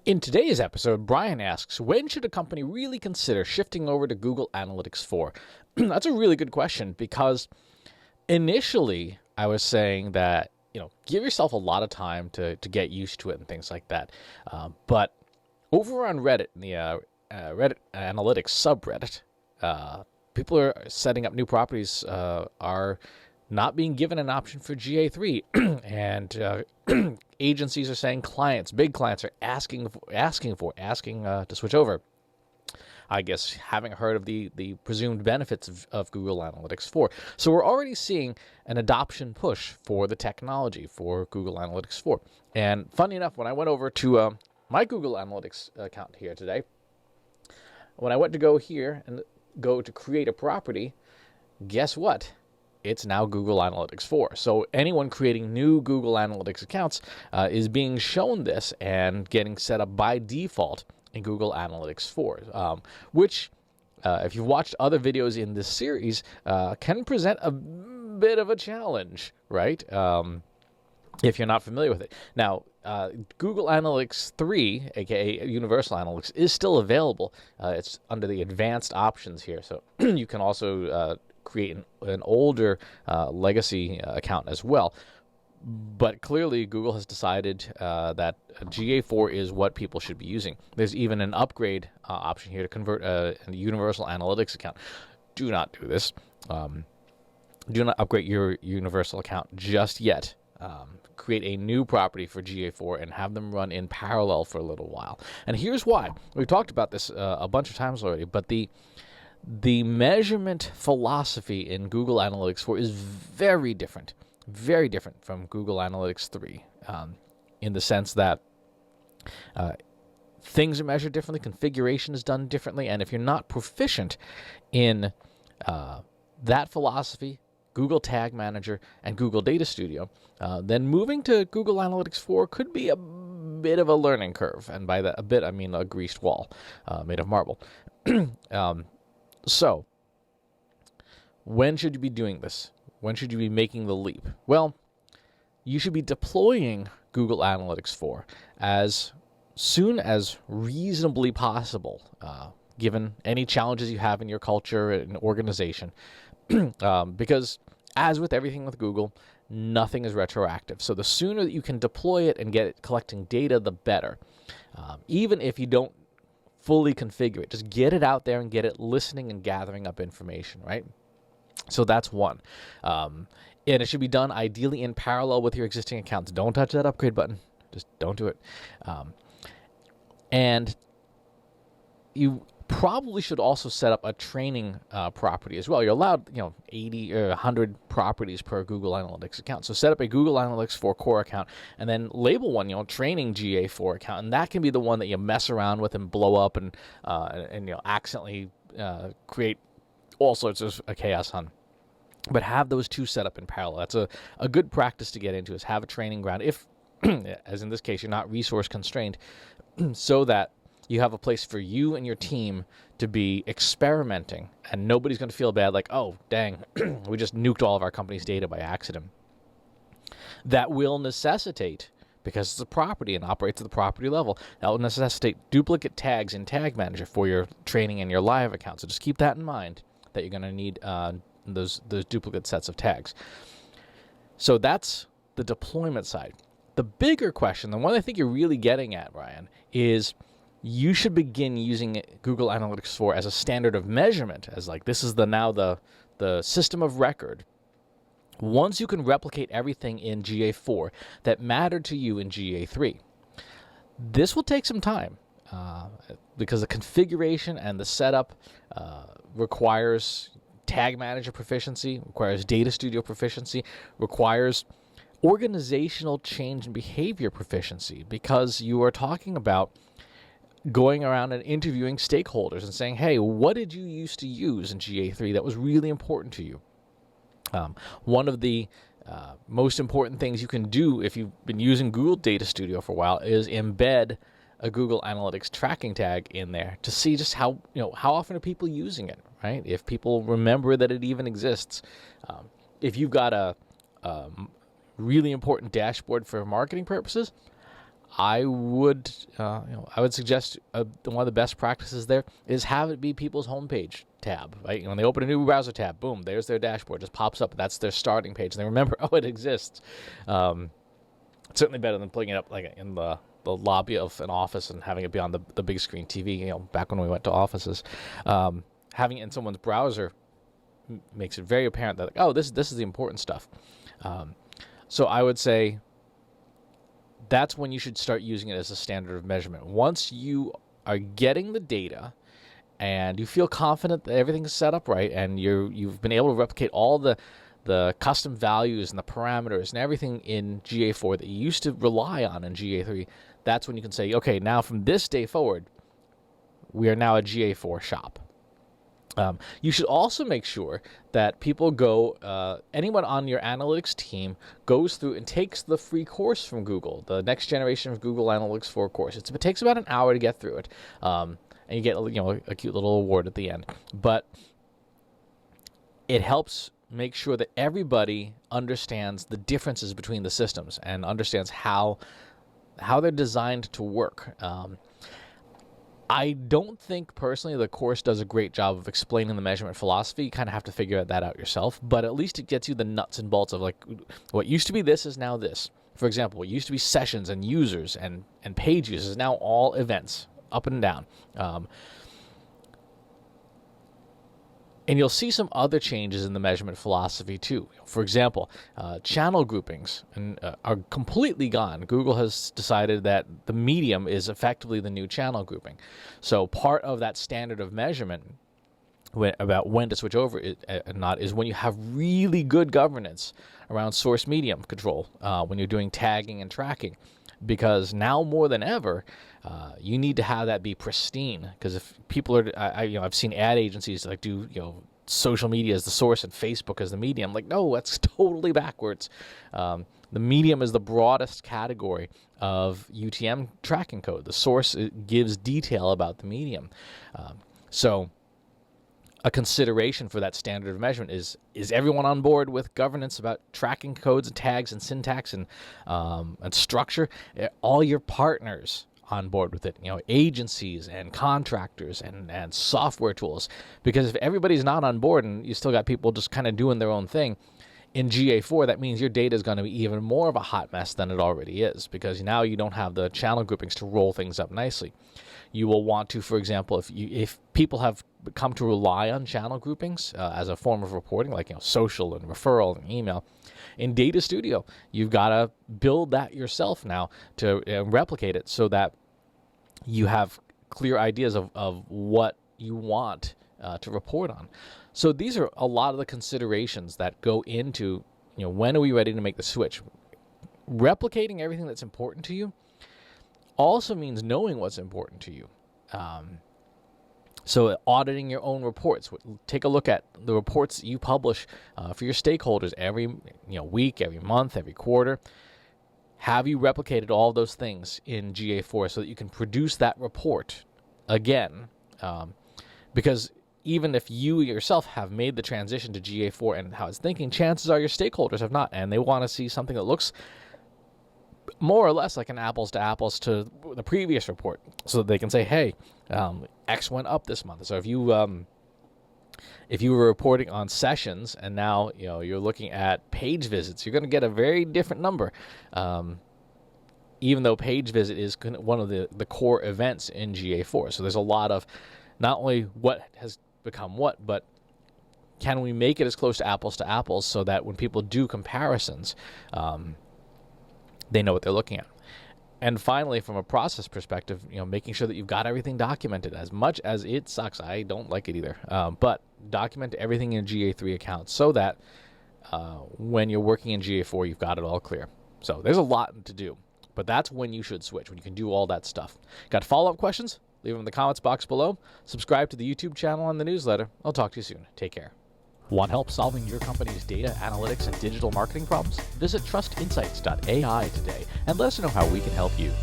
In today's episode, Brian asks, when should a company really consider shifting over to Google Analytics 4? That's a really good question because initially I was saying that, give yourself a lot of time to get used to it and things like that. But over on Reddit, in the Reddit Analytics subreddit, people are setting up new properties, are not being given an option for GA3, and agencies are saying big clients are asking to switch over. I guess having heard of the presumed benefits of Google Analytics 4. So we're already seeing an adoption push for the technology for Google Analytics 4. And funny enough, when I went over to my Google Analytics account here today, when I went to go here and go to create a property, guess what? It's now Google Analytics 4. So anyone creating new Google Analytics accounts is being shown this and getting set up by default in Google Analytics 4, which, if you've watched other videos in this series, can present a bit of a challenge, right? If you're not familiar with it. Now, Google Analytics 3, aka Universal Analytics, is still available. It's under the advanced options here. So you can also create an older legacy account as well. But clearly, Google has decided that GA4 is what people should be using. There's even an upgrade option here to convert a Universal Analytics account. Do not do this. Do not upgrade your Universal account just yet. Create a new property for GA4 and have them run in parallel for a little while. And here's why. We've talked about this a bunch of times already, but the measurement philosophy in Google Analytics 4 is very different from Google Analytics 3, in the sense that things are measured differently, configuration is done differently, and if you're not proficient in that philosophy, Google Tag Manager, and Google Data Studio, then moving to Google Analytics 4 could be a bit of a learning curve, and by that a bit I mean a greased wall made of marble. So, when should you be doing this? When should you be making the leap? Well, you should be deploying Google Analytics 4 as soon as reasonably possible, given any challenges you have in your culture and organization. Because, as with everything with Google, nothing is retroactive. So the sooner that you can deploy it and get it collecting data, the better. Even if you don't fully configure it, just get it out there and get it listening and gathering up information, right? So that's one. And it should be done ideally in parallel with your existing accounts. Don't touch that upgrade button. Just don't do it. And you probably should also set up a training property as well. You're allowed, 80 or 100 properties per Google Analytics account. So set up a Google Analytics 4 core account and then label one, training GA4 account. And that can be the one that you mess around with and blow up and accidentally create all sorts of chaos on. But have those two set up in parallel. That's a good practice to get into, is have a training ground, if, as in this case, you're not resource constrained, so that you have a place for you and your team to be experimenting, and nobody's going to feel bad like, oh, dang, we just nuked all of our company's data by accident. That will necessitate, because it's a property and operates at the property level, that will necessitate duplicate tags in Tag Manager for your training and your live account. So just keep that in mind, that you're going to need those duplicate sets of tags. So that's the deployment side. The bigger question, the one I think you're really getting at, Ryan, is you should begin using Google Analytics 4 as a standard of measurement, as like this is the system of record. Once you can replicate everything in GA4 that mattered to you in GA3, this will take some time because the configuration and the setup requires Tag Manager proficiency, requires Data Studio proficiency, requires organizational change and behavior proficiency, because you are talking about going around and interviewing stakeholders and saying, hey, what did you used to use in GA3 that was really important to you? One of the most important things you can do if you've been using Google Data Studio for a while is embed a Google Analytics tracking tag in there to see just how often are people using it, right? If people remember that it even exists. If you've got a really important dashboard for marketing purposes, I would, I would suggest one of the best practices there is have it be people's homepage tab. Right, when they open a new browser tab, boom, there's their dashboard. Just pops up. That's their starting page, and they remember, oh, it exists. It's certainly better than putting it up like in the lobby of an office and having it be on the big screen TV. Back when we went to offices, having it in someone's browser makes it very apparent that, like, oh, this is the important stuff. So I would say that's when you should start using it as a standard of measurement. Once you are getting the data and you feel confident that everything's set up right, and you've been able to replicate all the custom values and the parameters and everything in GA4 that you used to rely on in GA3, that's when you can say, okay, now from this day forward, we are now a GA4 shop. You should also make sure that people anyone on your analytics team goes through and takes the free course from Google, the next generation of Google Analytics 4 course. It takes about an hour to get through it, and you get a cute little award at the end. But it helps make sure that everybody understands the differences between the systems and understands how they're designed to work. I don't think, personally, the course does a great job of explaining the measurement philosophy. You kind of have to figure that out yourself, but at least it gets you the nuts and bolts of, like, what used to be this is now this. For example, what used to be sessions and users and page users is now all events, up and down. And you'll see some other changes in the measurement philosophy too. For example, channel groupings are completely gone. Google has decided that the medium is effectively the new channel grouping. So part of that standard of measurement about when to switch over and not is when you have really good governance around source medium control, when you're doing tagging and tracking. Because now more than ever, you need to have that be pristine. Because if people are, I've seen ad agencies like do social media as the source and Facebook as the medium. Like, no, that's totally backwards. The medium is the broadest category of UTM tracking code. The source gives detail about the medium. So a consideration for that standard of measurement is everyone on board with governance about tracking codes and tags and syntax and structure? All your partners on board with it, agencies and contractors and software tools. Because if everybody's not on board and you still got people just kind of doing their own thing, in GA4, that means your data is going to be even more of a hot mess than it already is, because now you don't have the channel groupings to roll things up nicely. You will want to, for example, if people have come to rely on channel groupings as a form of reporting, like social and referral and email, in Data Studio, you've got to build that yourself now to replicate it so that you have clear ideas of what you want to report on. So these are a lot of the considerations that go into, when are we ready to make the switch? Replicating everything that's important to you also means knowing what's important to you. So auditing your own reports. Take a look at the reports that you publish for your stakeholders every week, every month, every quarter. Have you replicated all of those things in GA4 so that you can produce that report again? Because even if you yourself have made the transition to GA4 and how it's thinking, chances are your stakeholders have not, and they want to see something that looks more or less like an apples to apples to the previous report, so that they can say, hey, X went up this month. So if you were reporting on sessions and now you're looking at page visits, you're going to get a very different number, even though page visit is one of the core events in GA4. So there's a lot of not only what has become what, but can we make it as close to apples so that when people do comparisons, they know what they're looking at. And finally, from a process perspective, making sure that you've got everything documented. As much as it sucks, I don't like it either, but document everything in a GA3 account so that when you're working in GA4, you've got it all clear. So there's a lot to do, but that's when you should switch, when you can do all that stuff. Got follow-up questions? Leave them in the comments box below. Subscribe to the YouTube channel and the newsletter. I'll talk to you soon. Take care. Want help solving your company's data, analytics, and digital marketing problems? Visit trustinsights.ai today and let us know how we can help you.